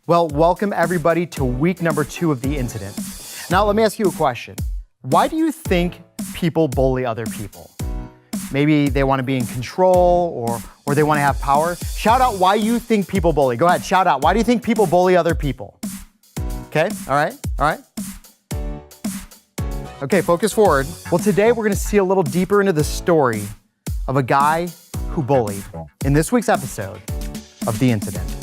Well, welcome everybody to week number 2 of The Incident. Now, let me ask you a question. Why do you think people bully other people? Maybe they want to be in control or they want to have power. Shout out why you think people bully. Go ahead, shout out. Why do you think people bully other people? Okay, all right. Okay, focus forward. Well, today we're going to see a little deeper into the story of a guy who bullied in this week's episode of The Incident.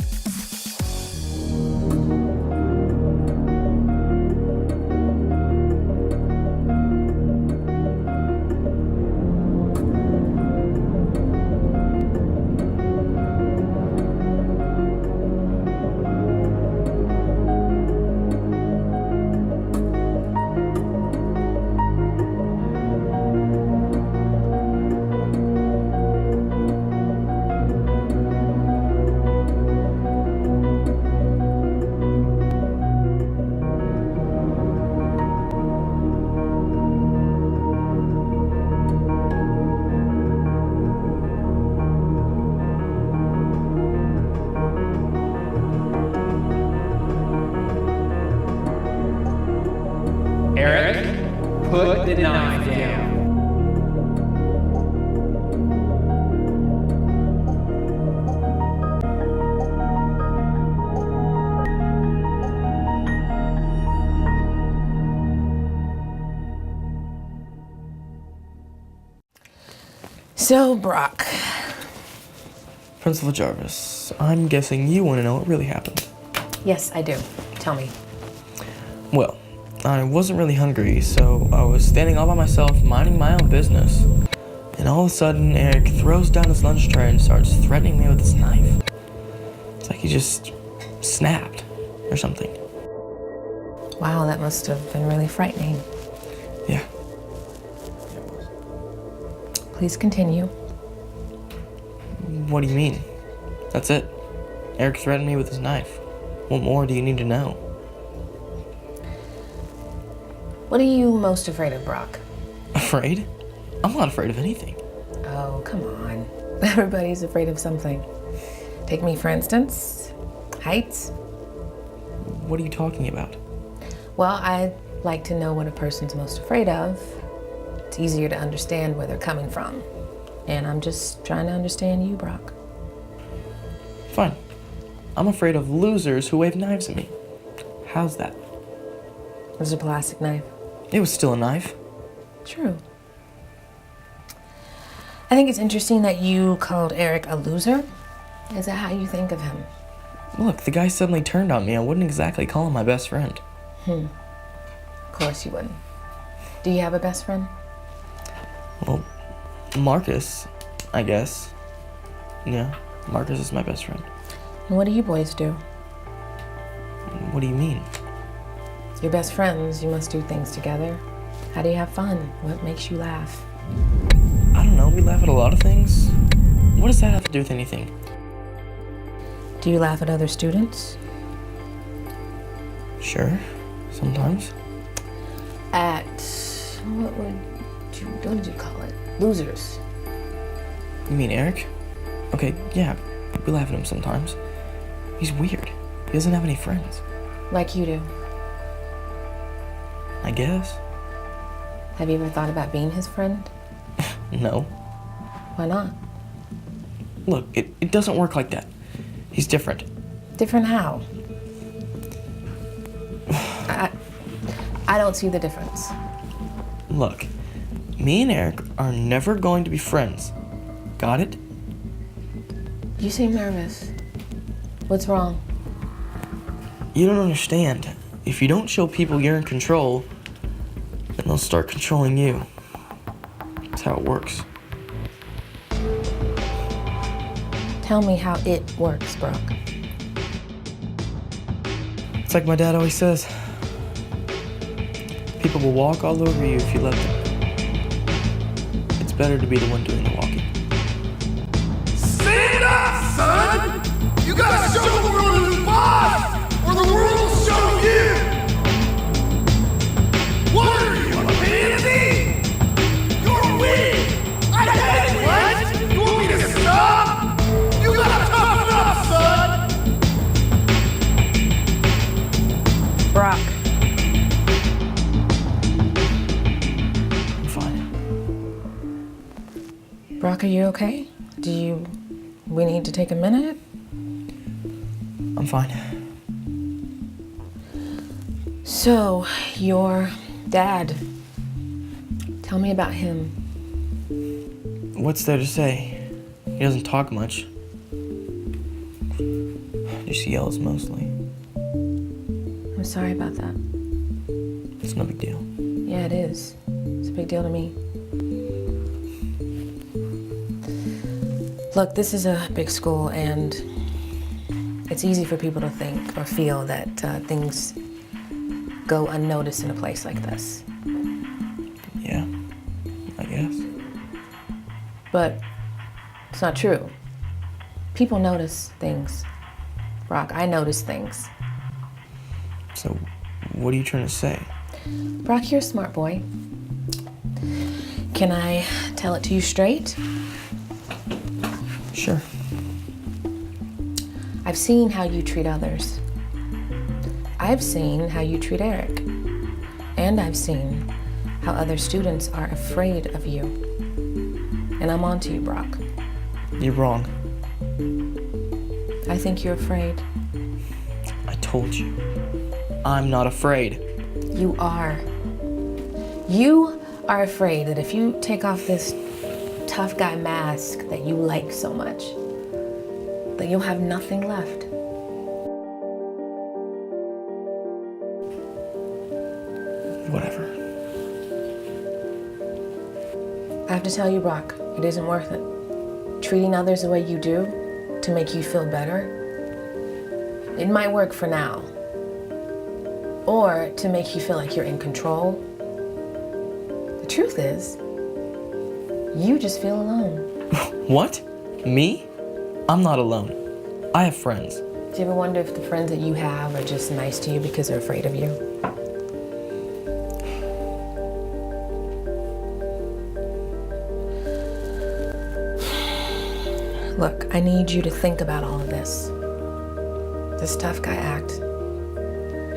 Eric, put the knife down. So, Brock. Principal Jarvis, I'm guessing you want to know what really happened. Yes, I do. Tell me. Well, I wasn't really hungry, so I was standing all by myself, minding my own business. And all of a sudden, Eric throws down his lunch tray and starts threatening me with his knife. It's like he just snapped or something. Wow, that must have been really frightening. Yeah. Please continue. What do you mean? That's it. Eric threatened me with his knife. What more do you need to know? What are you most afraid of, Brock? Afraid? I'm not afraid of anything. Oh, come on. Everybody's afraid of something. Take me, for instance. Heights. What are you talking about? Well, I'd like to know what a person's most afraid of. It's easier to understand where they're coming from. And I'm just trying to understand you, Brock. Fine. I'm afraid of losers who wave knives at me. How's that? It was a plastic knife. It was still a knife. True. I think it's interesting that you called Eric a loser. Is that how you think of him? Look, the guy suddenly turned on me. I wouldn't exactly call him my best friend. Of course you wouldn't. Do you have a best friend? Well, Marcus, I guess. Yeah, Marcus is my best friend. And what do you boys do? What do you mean? You're best friends. You must do things together. How do you have fun? What makes you laugh? I don't know. We laugh at a lot of things. What does that have to do with anything? Do you laugh at other students? Sure, sometimes. At what did you call it? Losers. You mean Eric? Okay, yeah, we laugh at him sometimes. He's weird. He doesn't have any friends. Like you do. I guess. Have you ever thought about being his friend? No. Why not? Look, it doesn't work like that. He's different. Different how? I don't see the difference. Look, me and Eric are never going to be friends. Got it? You seem nervous. What's wrong? You don't understand. If you don't show people you're in control, then they'll start controlling you. That's how it works. Tell me how it works, Brock. It's like my dad always says. People will walk all over you if you let them. It's better to be the one doing the walking. Stand up, son! You gotta show the world who's boss, or the world will show you! What are you, a pansy? You're weak! I said what? You want me to stop? You gotta toughen up, son! Brock, are you okay? We need to take a minute? I'm fine. So, your dad, tell me about him. What's there to say? He doesn't talk much. Just yells mostly. I'm sorry about that. It's no big deal. Yeah, it is. It's a big deal to me. Look, this is a big school, and it's easy for people to think or feel that things go unnoticed in a place like this. Yeah, I guess. But it's not true. People notice things. Brock, I notice things. So, what are you trying to say? Brock, you're a smart boy. Can I tell it to you straight? Sure. I've seen how you treat others. I've seen how you treat Eric. And I've seen how other students are afraid of you. And I'm on to you, Brock. You're wrong. I think you're afraid. I told you. I'm not afraid. You are. You are afraid that if you take off this tough guy mask that you like so much, that you'll have nothing left. Whatever. I have to tell you, Brock, it isn't worth it. Treating others the way you do to make you feel better, it might work for now. Or to make you feel like you're in control. The truth is, you just feel alone. What? Me? I'm not alone. I have friends. Do you ever wonder if the friends that you have are just nice to you because they're afraid of you? Look, I need you to think about all of this. This tough guy act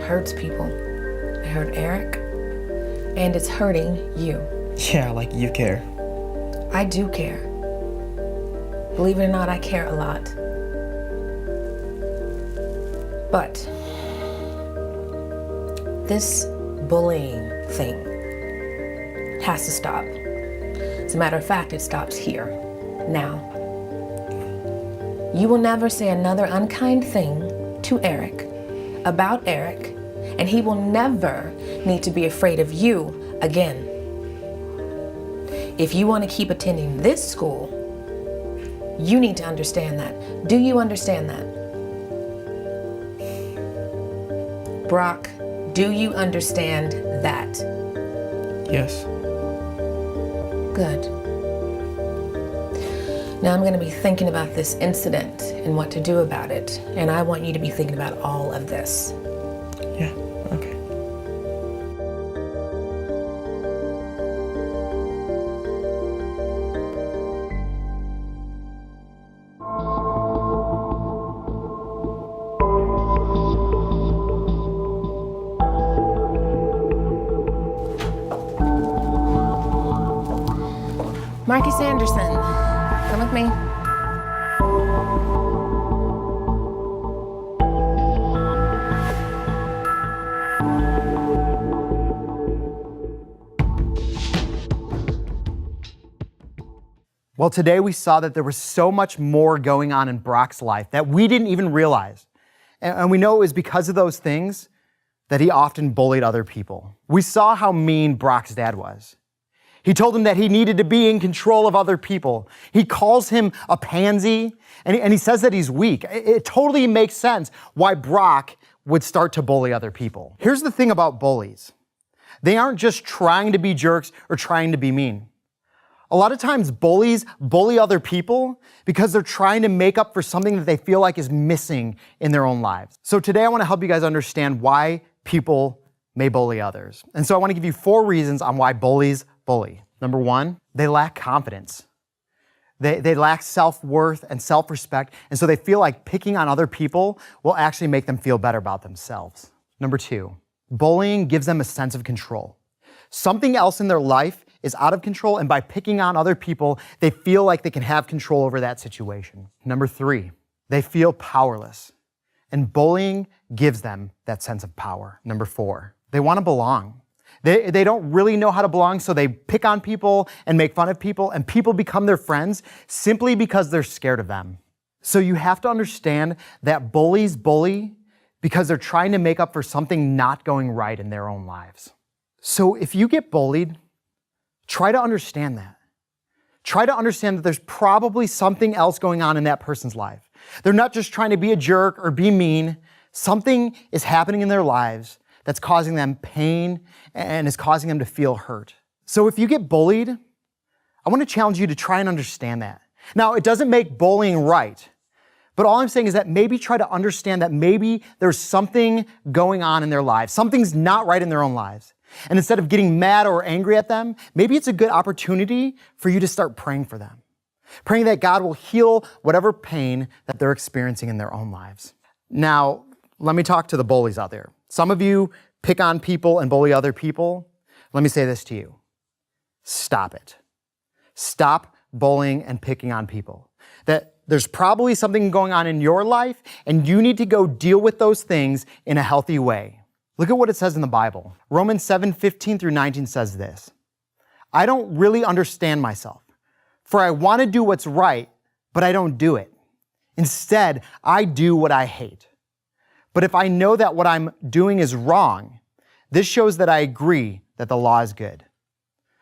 hurts people. It hurt Eric, and it's hurting you. Yeah, like you care. I do care. Believe it or not, I care a lot. But this bullying thing has to stop. As a matter of fact, it stops here, now. You will never say another unkind thing to Eric, about Eric, and he will never need to be afraid of you again. If you want to keep attending this school, you need to understand that. Do you understand that? Brock, do you understand that? Yes. Good. Now I'm going to be thinking about this incident and what to do about it. And I want you to be thinking about all of this. Yeah, okay. Marcus Anderson, come with me. Well, today we saw that there was so much more going on in Brock's life that we didn't even realize. And we know it was because of those things that he often bullied other people. We saw how mean Brock's dad was. He told him that he needed to be in control of other people. He calls him a pansy, and he says that he's weak. It totally makes sense why Brock would start to bully other people. Here's the thing about bullies. They aren't just trying to be jerks or trying to be mean. A lot of times bullies bully other people because they're trying to make up for something that they feel like is missing in their own lives. So today I want to help you guys understand why people may bully others. And so I want to give you 4 reasons on why bullies bully. Number 1, they lack confidence. They lack self-worth and self-respect, and so they feel like picking on other people will actually make them feel better about themselves. Number 2, bullying gives them a sense of control. Something else in their life is out of control, and by picking on other people, they feel like they can have control over that situation. Number 3, they feel powerless, and bullying gives them that sense of power. Number 4, they want to belong. They don't really know how to belong, so they pick on people and make fun of people, and people become their friends simply because they're scared of them. So you have to understand that bullies bully because they're trying to make up for something not going right in their own lives. So if you get bullied, try to understand that. Try to understand that there's probably something else going on in that person's life. They're not just trying to be a jerk or be mean. Something is happening in their lives that's causing them pain and is causing them to feel hurt. So if you get bullied, I want to challenge you to try and understand that. Now, it doesn't make bullying right, but all I'm saying is that maybe try to understand that maybe there's something going on in their lives. Something's not right in their own lives. And instead of getting mad or angry at them, maybe it's a good opportunity for you to start praying for them. Praying that God will heal whatever pain that they're experiencing in their own lives. Now, let me talk to the bullies out there. Some of you pick on people and bully other people. Let me say this to you. Stop it. Stop bullying and picking on people. That there's probably something going on in your life, and you need to go deal with those things in a healthy way. Look at what it says in the Bible. Romans 7:15-19 says this. I don't really understand myself, for I want to do what's right, but I don't do it. Instead, I do what I hate. But if I know that what I'm doing is wrong, this shows that I agree that the law is good.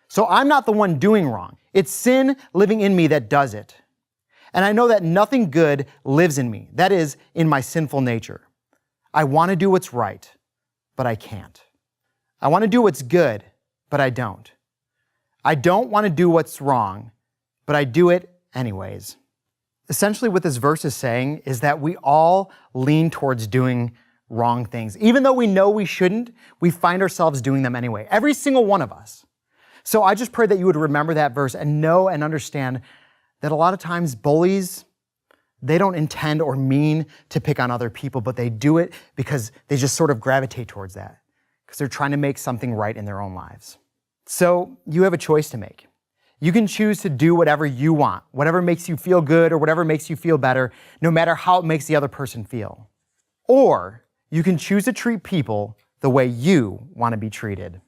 So I'm not the one doing wrong. It's sin living in me that does it. And I know that nothing good lives in me, that is, in my sinful nature. I want to do what's right, but I can't. I want to do what's good, but I don't. I don't want to do what's wrong, but I do it anyways. Essentially what this verse is saying is that we all lean towards doing wrong things. Even though we know we shouldn't, we find ourselves doing them anyway. Every single one of us. So I just pray that you would remember that verse and know and understand that a lot of times bullies, they don't intend or mean to pick on other people, but they do it because they just sort of gravitate towards that because they're trying to make something right in their own lives. So you have a choice to make. You can choose to do whatever you want, whatever makes you feel good or whatever makes you feel better, no matter how it makes the other person feel. Or you can choose to treat people the way you want to be treated.